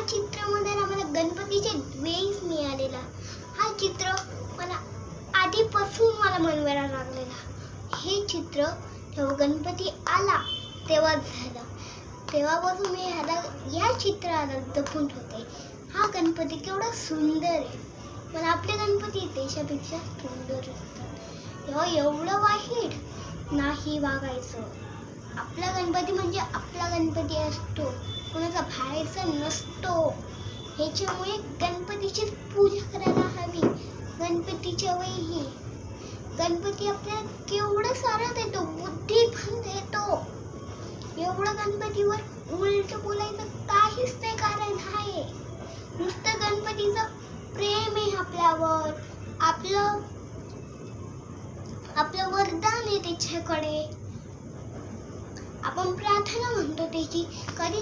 चित्रामध्ये ना मला गणपतीचे वेश मिळालेला. हा चित्र मला आधीपासून मला मनवायला लागलेला. हे चित्र जेव्हा गणपती आला तेव्हा झालं. तेव्हापासून मी या चित्राला जपून ठेवते. हा गणपती केवढा सुंदर आहे. मला आपले गणपती त्याच्यापेक्षा सुंदर असतात. तेव्हा एवढं वाईट नाही वागायचं. आपला गणपती म्हणजे आपला गणपती असतो, कोणाचा बाहेरचा नसतो. ह्याच्यामुळे गणपतीची पूजा करायला हवी. गणपतीच्या वेळी गणपती आपल्याला केवढं सारं देतो, बुद्धी पण देतो. एवढं गणपतीवर उलट बोलायचं काहीच नाही कारण आहे. नुसतं गणपतीचं प्रेम आहे आपल्यावर. आपलं वरदान आहे त्याच्याकडे. आपण प्रार्थना म्हणतो त्याची. कधीतरी